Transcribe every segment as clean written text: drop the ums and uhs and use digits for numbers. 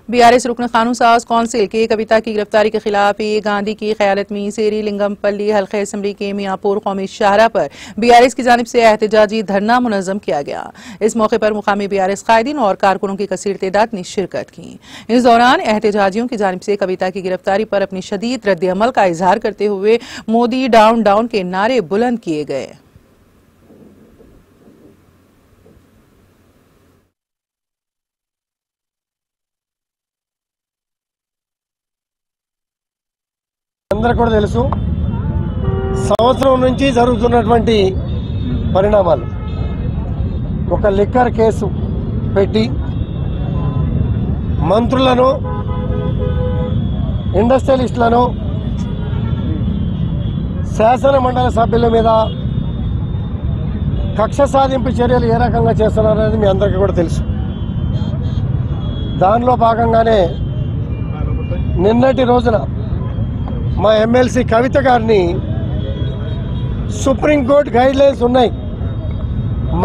BRS रुकन कानून साज कौंसिल के कविता की गिरफ्तारी के खिलाफ गांधी की क़यादत में सेरी लिंगमपल्ली हल्के असम्बली के मियाँपुर कौमी शाहरा पर बीआरएस की जानिब से एहतजाजी धरना मुनज़्ज़म किया गया। इस मौके पर मुकामी बीआरएस कायदीन और कारकुनों की कसीर तादाद ने शिरकत की। इस दौरान एहतजाजियों की जानिब से कविता की गिरफ्तारी पर अपनी शदीद रद्द-ए-अमल का इजहार करते हुए मोदी डाउन डाउन के नारे बुलंद किए गए। అందరికీ కూడా తెలుసు సంవత్సరం నుంచి జరుగుతున్నటువంటి పరిణామాలు ఒక లిక్కర్ కేసు పెట్టి మంత్రులను ఇండస్ట్రియలిస్టులను శాసన మండలి సభ్యుల మీద కక్ష సాధింపు చర్యలు ఏ రకంగా చేస్తున్నారనేది మీ అందరికీ కూడా తెలుసు। దానిలో భాగంగానే నిన్నటి రోజున మా ఎమ్మెల్సీ కవిత గారిని సుప్రీంకోర్టు గైడ్ లైన్స్ ఉన్నాయి,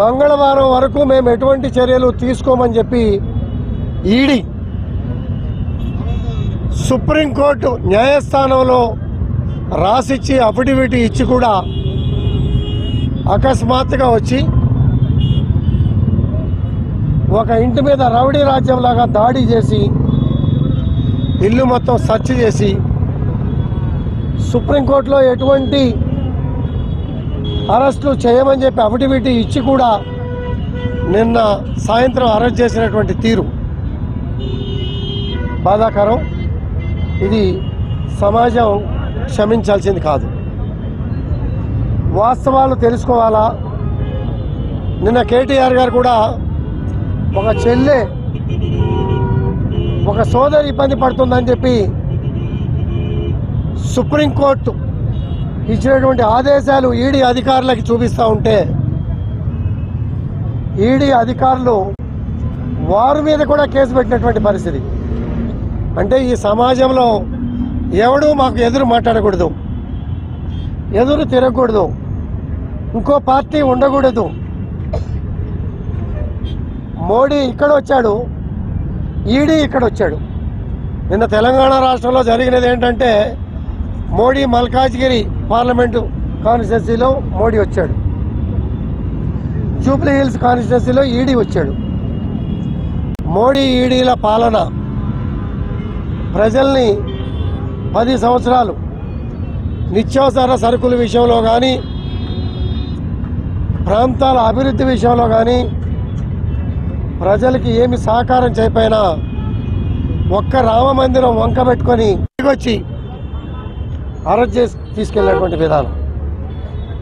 మంగళవారం వరకు మేము ఎటువంటి చర్యలు తీసుకోమని చెప్పి ఈడీ సుప్రీంకోర్టు న్యాయస్థానంలో రాసిచ్చి అఫిడవిట్ ఇచ్చి కూడా అకస్మాత్తుగా వచ్చి ఒక ఇంటి మీద రౌడీ రాజ్యంలాగా దాడి చేసి ఇల్లు మొత్తం సర్చ్ చేసి సుప్రీంకోర్టులో ఎటువంటి అరెస్టులు చేయమని చెప్పి అఫిడవిట్ ఇచ్చి కూడా నిన్న సాయంత్రం అరెస్ట్ చేసినటువంటి తీరు బాధాకరం। ఇది సమాజం క్షమించాల్సింది కాదు, వాస్తవాలు తెలుసుకోవాలా। నిన్న కేటీఆర్ గారు కూడా ఒక చెల్లె ఒక సోదరి ఇబ్బంది పడుతుందని చెప్పి సుప్రీంకోర్టు ఇచ్చినటువంటి ఆదేశాలు ఈడీ అధికారులకి చూపిస్తూ ఉంటే ఈడీ అధికారులు వారి మీద కూడా కేసు పెట్టినటువంటి పరిస్థితి। అంటే ఈ సమాజంలో ఎవడు మాకు ఎదురు మాట్లాడకూడదు, ఎదురు తిరగకూడదు, ఇంకో పార్టీ ఉండకూడదు। మోడీ ఇక్కడ వచ్చాడు, ఈడీ ఇక్కడ వచ్చాడు। నిన్న తెలంగాణ రాష్ట్రంలో జరిగినది ఏంటంటే మోడీ మల్కాజ్గిరి పార్లమెంటు కాన్స్టిట్యున్సీలో మోడీ వచ్చాడు, జూబ్లీ హిల్స్ కాన్స్టిట్యున్సీలో ఈడీ వచ్చాడు। మోడీ ఈడీల పాలన ప్రజల్ని 10 సంవత్సరాలు నిత్యావసర సరుకుల విషయంలో కానీ ప్రాంతాల అభివృద్ధి విషయంలో కానీ ప్రజలకి ఏమి సహకారం చేయకపోయినా ఒక్క రామ మందిరం వంక పెట్టుకొని వచ్చి అరెస్ట్ చేసి తీసుకెళ్ళినటువంటి విధానం,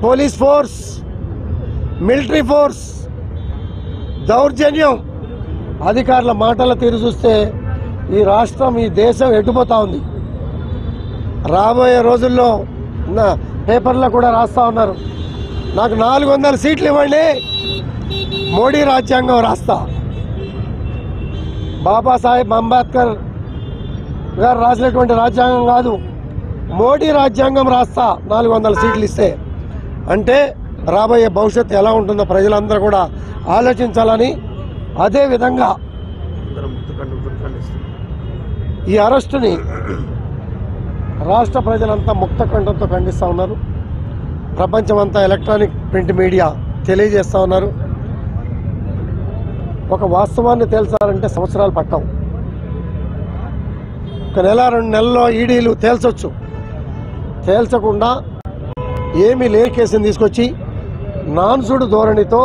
పోలీస్ ఫోర్స్, మిలిటరీ ఫోర్స్ దౌర్జన్యం, అధికారుల మాటల తీరు చూస్తే ఈ రాష్ట్రం ఈ దేశం ఎటుపోతా ఉంది। రాబోయే రోజుల్లో పేపర్లో కూడా రాస్తా ఉన్నారు, నాకు 400 సీట్లు ఇవ్వండి, మోడీ రాజ్యాంగం రాస్తా। బాబాసాహెబ్ అంబేద్కర్ గారు రాసినటువంటి రాజ్యాంగం కాదు, మోడీ రాజ్యాంగం రాస్తా 400 సీట్లు ఇస్తే। అంటే రాబోయే భవిష్యత్తు ఎలా ఉంటుందో ప్రజలందరూ కూడా ఆలోచించాలని, అదేవిధంగా ఈ అరెస్టుని రాష్ట్ర ప్రజలంతా ముక్త కంఠంతో ఖండిస్తూ ఉన్నారు, ప్రపంచమంతా ఎలక్ట్రానిక్ ప్రింట్ మీడియా తెలియజేస్తూ ఉన్నారు। ఒక వాస్తవాన్ని తేల్చాలంటే సంవత్సరాలు పట్టవు, ఒక నెల 2 నెలల్లో ఈడీలు తేల్చొచ్చు, తేల్చకుండా ఏమీ లేని కేసుని తీసుకొచ్చి నాన్సుడు ధోరణితో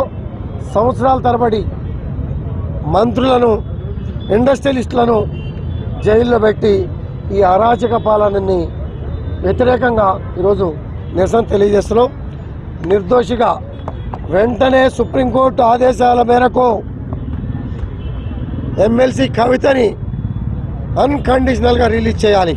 సంవత్సరాల తరబడి మంత్రులను ఇండస్ట్రియలిస్టులను జైల్లో పెట్టి ఈ అరాచక పాలనని వ్యతిరేకంగా ఈరోజు నిరసన తెలియజేస్తున్నాం। నిర్దోషిగా వెంటనే సుప్రీంకోర్టు ఆదేశాల మేరకు ఎమ్మెల్సీ కవితని అన్కండిషనల్గా రిలీజ్ చేయాలి।